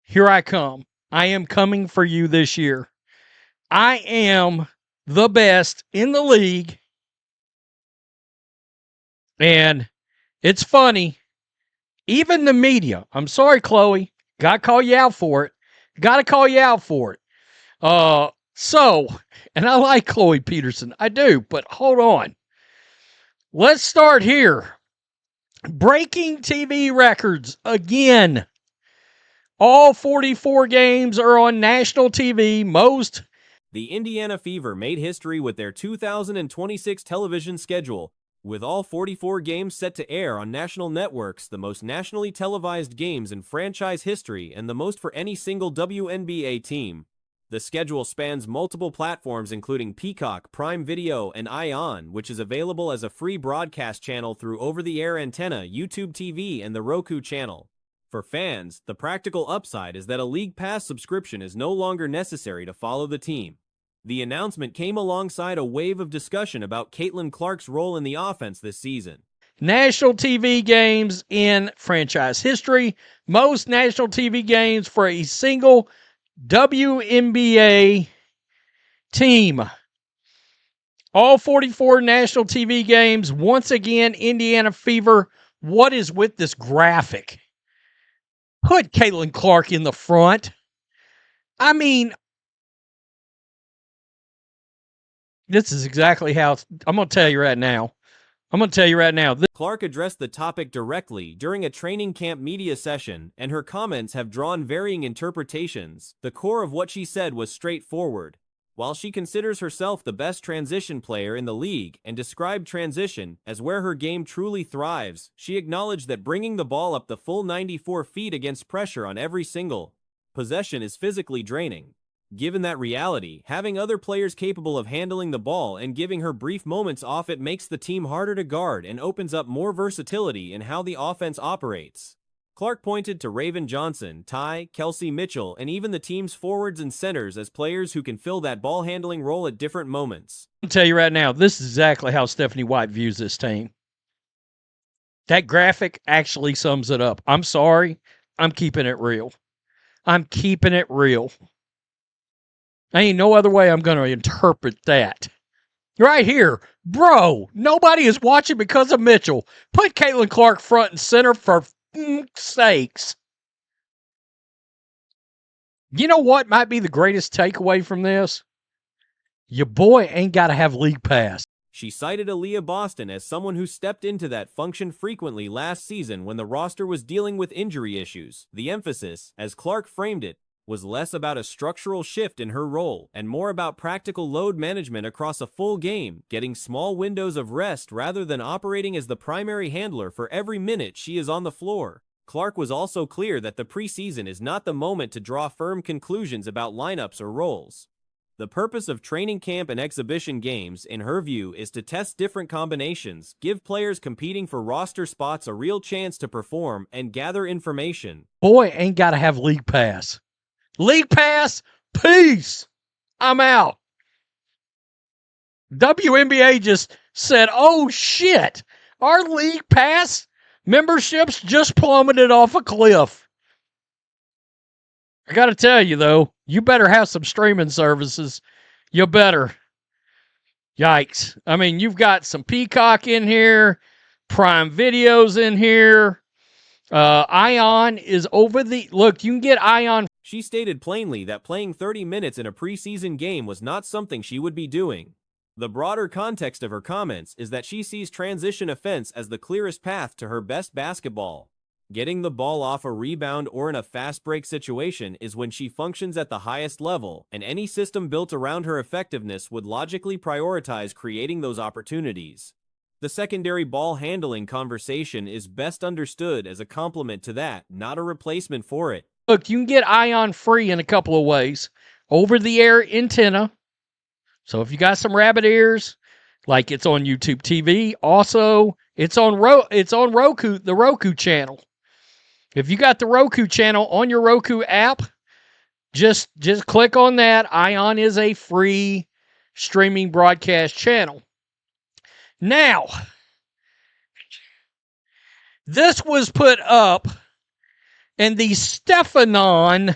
Here I come. I am coming for you this year. I am the best in the league. And it's funny. Even the media. I'm sorry, Chloe. Got to call you out for it. Got to call you out for it. And I like Chloe Peterson. I do, but hold on. Let's start here. Breaking TV records again. All 44 games are on national TV. The Indiana Fever made history with their 2026 television schedule, with all 44 games set to air on national networks, the most nationally televised games in franchise history and the most for any single WNBA team. The schedule spans multiple platforms including Peacock, Prime Video, and ION, which is available as a free broadcast channel through over-the-air antenna, YouTube TV, and the Roku channel. For fans, the practical upside is that a League Pass subscription is no longer necessary to follow the team. The announcement came alongside a wave of discussion about Caitlin Clark's role in the offense this season. National TV games in franchise history. Most national TV games for a single WNBA team. All 44 national TV games. Once again, Indiana Fever. What is with this graphic? Put Caitlin Clark in the front. I mean, this is exactly how I'm going to tell you right now. Clark addressed the topic directly during a training camp media session, and her comments have drawn varying interpretations. The core of what she said was straightforward. While she considers herself the best transition player in the league and described transition as where her game truly thrives, she acknowledged that bringing the ball up the full 94 feet against pressure on every single possession is physically draining. Given that reality, having other players capable of handling the ball and giving her brief moments off it makes the team harder to guard and opens up more versatility in how the offense operates. Clark pointed to Raven Johnson, Ty, Kelsey Mitchell, and even the team's forwards and centers as players who can fill that ball-handling role at different moments. I'll tell you right now, this is exactly how Stephanie White views this team. That graphic actually sums it up. I'm sorry. I'm keeping it real. Ain't no other way I'm going to interpret that. Right here. Bro, nobody is watching because of Mitchell. Put Caitlin Clark front and center for sakes. You know what might be the greatest takeaway from this? Your boy ain't got to have League Pass. She cited Aaliyah Boston as someone who stepped into that function frequently last season when the roster was dealing with injury issues. The emphasis, as Clark framed it, was less about a structural shift in her role and more about practical load management across a full game, getting small windows of rest rather than operating as the primary handler for every minute she is on the floor. Clark was also clear that the preseason is not the moment to draw firm conclusions about lineups or roles. The purpose of training camp and exhibition games, in her view, is to test different combinations, give players competing for roster spots a real chance to perform, and gather information. Boy ain't got to have League Pass. League Pass, peace. I'm out. WNBA just said, oh shit, our League Pass memberships just plummeted off a cliff. I got to tell you, though, you better have some streaming services. You better. Yikes. I mean, you've got some Peacock in here, Prime Videos in here. ION is over the... Look, you can get ION. She stated plainly that playing 30 minutes in a preseason game was not something she would be doing. The broader context of her comments is that she sees transition offense as the clearest path to her best basketball. Getting the ball off a rebound or in a fast break situation is when she functions at the highest level, and any system built around her effectiveness would logically prioritize creating those opportunities. The secondary ball handling conversation is best understood as a complement to that, not a replacement for it. Look, you can get ION free in a couple of ways. Over-the-air antenna. So if you got some rabbit ears, like it's on YouTube TV. Also, it's on Roku, the Roku channel. If you got the Roku channel on your Roku app, just click on that. ION is a free streaming broadcast channel. Now, this was put up and the Stephanon.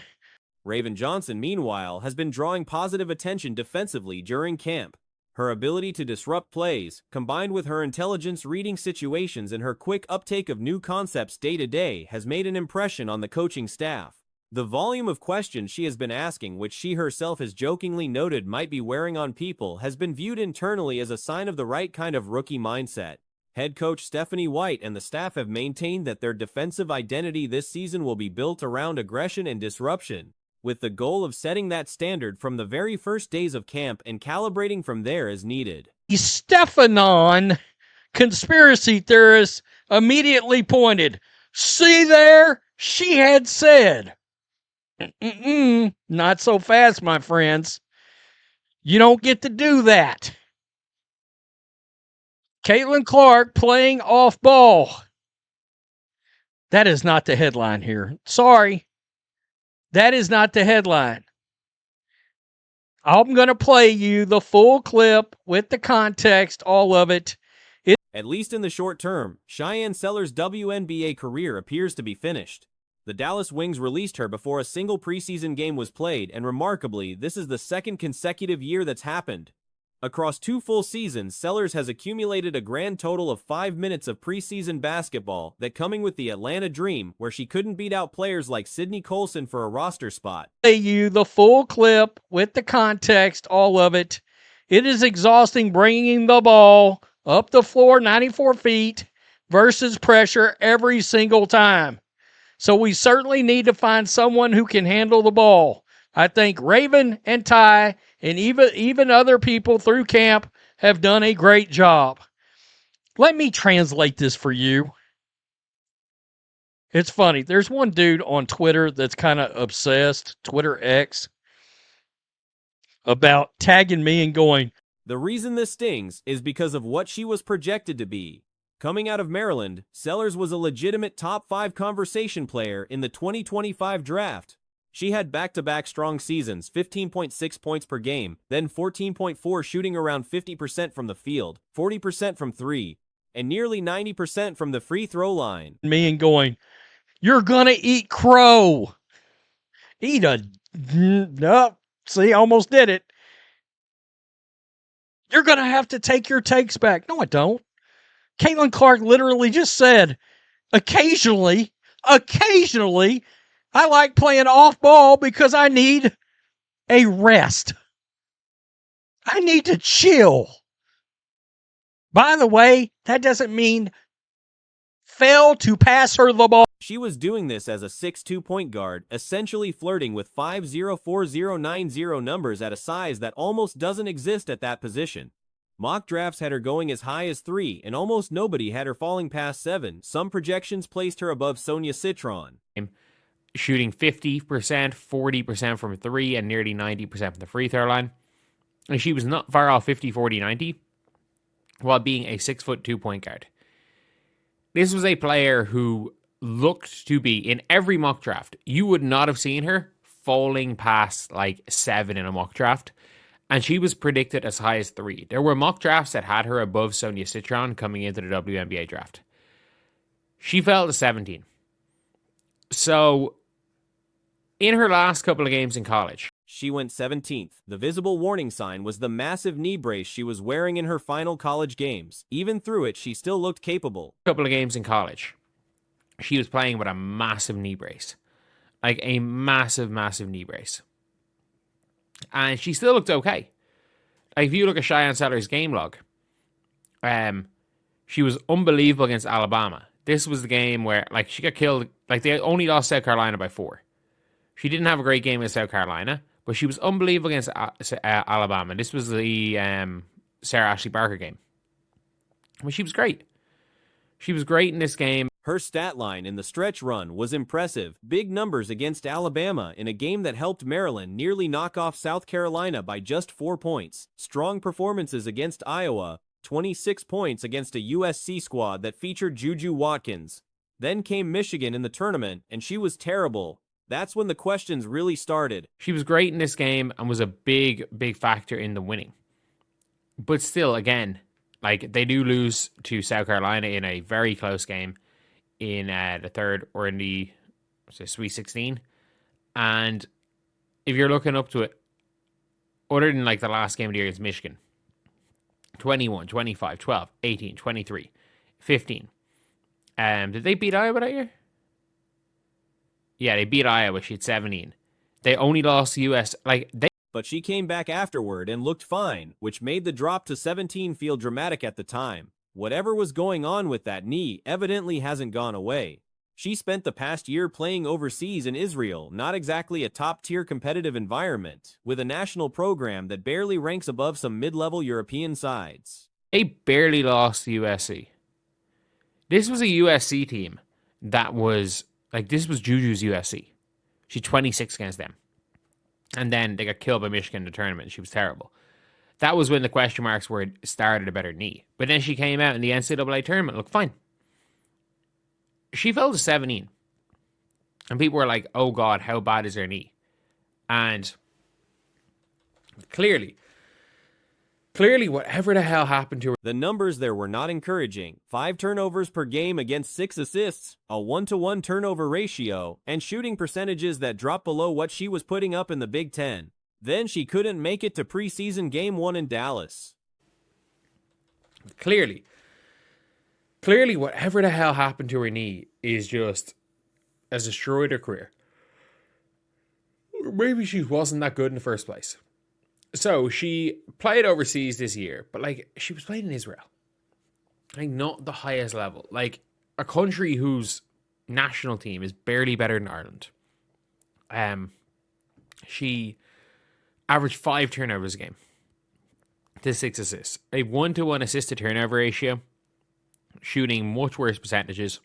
Raven Johnson, meanwhile, has been drawing positive attention defensively during camp. Her ability to disrupt plays, combined with her intelligence reading situations and her quick uptake of new concepts day to day, has made an impression on the coaching staff. The volume of questions she has been asking, which she herself has jokingly noted might be wearing on people, has been viewed internally as a sign of the right kind of rookie mindset. Head coach Stephanie White and the staff have maintained that their defensive identity this season will be built around aggression and disruption, with the goal of setting that standard from the very first days of camp and calibrating from there as needed. The Stephanon conspiracy theorists immediately pointed. See there? She had said. Not so fast, my friends. You don't get to do that. Caitlin Clark playing off ball. That is not the headline here. Sorry. That is not the headline. I'm going to play you the full clip with the context, all of it. At least in the short term, Cheyenne Sellers' WNBA career appears to be finished. The Dallas Wings released her before a single preseason game was played, and remarkably, this is the second consecutive year that's happened. Across 2 full seasons, Sellers has accumulated a grand total of 5 minutes of preseason basketball, that coming with the Atlanta Dream, where she couldn't beat out players like Sydney Colson for a roster spot. Play you the full clip with the context, all of it. It is exhausting bringing the ball up the floor 94 feet versus pressure every single time. So we certainly need to find someone who can handle the ball. I think Raven and Ty and even other people through camp have done a great job. Let me translate this for you. It's funny. There's one dude on Twitter that's kind of obsessed, Twitter X, about tagging me and going, the reason this stings is because of what she was projected to be. Coming out of Maryland, Sellers was a legitimate top 5 conversation player in the 2025 draft. She had back-to-back strong seasons, 15.6 points per game, then 14.4 shooting around 50% from the field, 40% from 3, and nearly 90% from the free throw line. Me and going, you're gonna eat crow. Eat a... No, see, almost did it. You're gonna have to take your takes back. No, I don't. Caitlin Clark literally just said, occasionally, I like playing off ball because I need a rest. I need to chill. By the way, that doesn't mean fail to pass her the ball. She was doing this as a 6'2" point guard, essentially flirting with 5'0", 4'0", 9'0" numbers at a size that almost doesn't exist at that position. Mock drafts had her going as high as 3, and almost nobody had her falling past 7. Some projections placed her above Sonia Citron. Shooting 50%, 40% from 3, and nearly 90% from the free throw line. And she was not far off 50, 40, 90, while being a 6'2" point guard. This was a player who looked to be, in every mock draft, you would not have seen her falling past like 7 in a mock draft. And she was predicted as high as 3. There were mock drafts that had her above Sonia Citron coming into the WNBA draft. She fell to 17. So, in her last couple of games in college, she went 17th. The visible warning sign was the massive knee brace she was wearing in her final college games. Even through it, she still looked capable. Couple of games in college, she was playing with a massive knee brace. Like a massive, massive knee brace. And she still looked okay. Like if you look at Cheyenne Sellers' game log, she was unbelievable against Alabama. This was the game where like she got killed. Like they only lost South Carolina by 4. She didn't have a great game against South Carolina, but she was unbelievable against Alabama. This was the Sarah Ashley Barker game. Well, she was great. She was great in this game. Her stat line in the stretch run was impressive. Big numbers against Alabama in a game that helped Maryland nearly knock off South Carolina by just 4 points. Strong performances against Iowa, 26 points against a USC squad that featured Juju Watkins. Then came Michigan in the tournament, and she was terrible. That's when the questions really started. She was great in this game and was a big, big factor in the winning. But still, again, like they do lose to South Carolina in a very close game in the third or in the so Sweet 16. And if you're looking up to it, other than like the last game of the year against Michigan, 21, 25, 12, 18, 23, 15. Did they beat Iowa that year? Yeah, they beat Iowa. She had 17. They only lost the US. But she came back afterward and looked fine, which made the drop to 17 feel dramatic at the time. Whatever was going on with that knee evidently hasn't gone away. She spent the past year playing overseas in Israel, not exactly a top-tier competitive environment, with a national program that barely ranks above some mid-level European sides. They barely lost to USC. This was a USC team that was, this was Juju's USC. She 26 against them. And then they got killed by Michigan in the tournament. She was terrible. That was when the question marks were started about her knee. But then she came out in the NCAA tournament, looked fine. She fell to 17. And people were like, oh God, how bad is her knee? And clearly, whatever the hell happened to her. The numbers there were not encouraging. 5 turnovers per game against 6 assists, a 1-to-1 turnover ratio, and shooting percentages that dropped below what she was putting up in the Big Ten. Then she couldn't make it to preseason game 1 in Dallas. Clearly, whatever the hell happened to her knee is just has destroyed her career. Maybe she wasn't that good in the first place. So she played overseas this year, but she was playing in Israel. Not the highest level. A country whose national team is barely better than Ireland. She averaged 5 turnovers a game to 6 assists. A 1-to-1 assist to turnover ratio, shooting much worse percentages.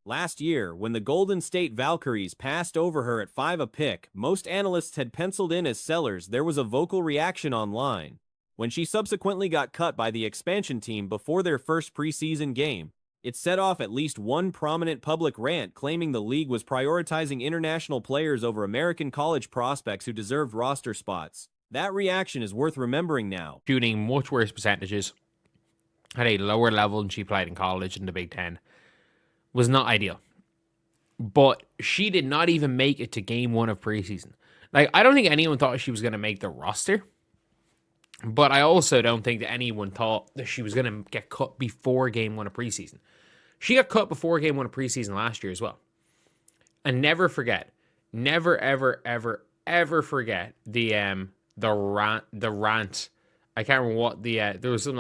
Last year, when the Golden State Valkyries passed over her at 5 a pick, most analysts had penciled in as sellers. There was a vocal reaction online. When she subsequently got cut by the expansion team before their first preseason game, it set off at least one prominent public rant claiming the league was prioritizing international players over American college prospects who deserved roster spots. That reaction is worth remembering now. Shooting much worse percentages at a lower level than she played in college in the Big Ten. Was not ideal. But she did not even make it to game 1 of preseason. I don't think anyone thought she was going to make the roster. But I also don't think that anyone thought that she was going to get cut before game 1 of preseason. She got cut before game 1 of preseason last year as well. And never forget, never, ever, ever, ever forget the rant. I can't remember what there was some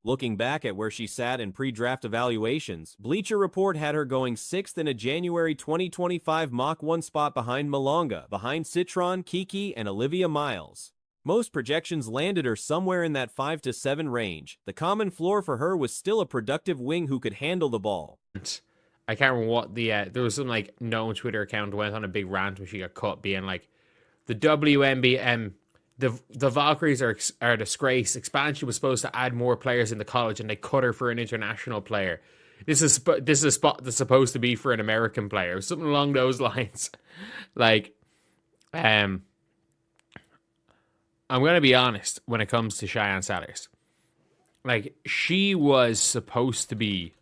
Looking back at where she sat in pre-draft evaluations, Bleacher Report had her going 6th in a January 2025 Mach 1 spot behind Malonga, behind Citron, Kiki, and Olivia Miles. Most projections landed her somewhere in that 5 to 7 range. The common floor for her was still a productive wing who could handle the ball. I can't remember what there was some known Twitter account went on a big rant when she got cut, being the WNBA. The Valkyries are a disgrace. Expansion was supposed to add more players into college, and they cut her for an international player. This is a spot that's supposed to be for an American player, something along those lines. I'm gonna be honest when it comes to Cheyenne Sellers. She was supposed to be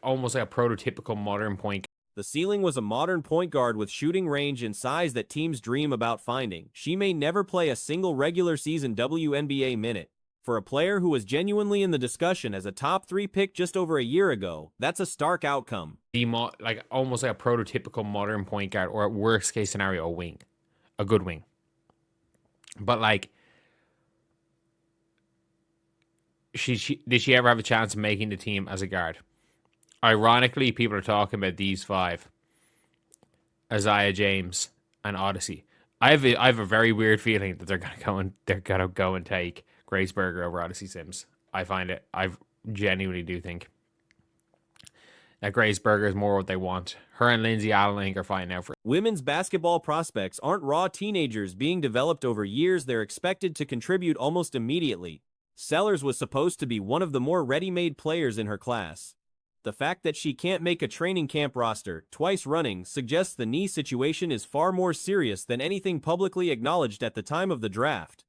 almost a prototypical modern point. The ceiling was a modern point guard with shooting range and size that teams dream about finding. She may never play a single regular season WNBA minute. For a player who was genuinely in the discussion as a top 3 pick just over a year ago, that's a stark outcome. Almost a prototypical modern point guard, or at worst case scenario, a good wing. But did she ever have a chance of making the team as a guard? Ironically, people are talking about these 5. Isaiah James and Odyssey. I have a very weird feeling that they're gonna go and take Grace Berger over Odyssey Sims. I genuinely do think that Grace Berger is more what they want. Her and Lindsay Allen, I think, are fighting out for. Women's basketball prospects aren't raw teenagers being developed over years. They're expected to contribute almost immediately. Sellers was supposed to be one of the more ready-made players in her class. The fact that she can't make a training camp roster twice running suggests the knee situation is far more serious than anything publicly acknowledged at the time of the draft.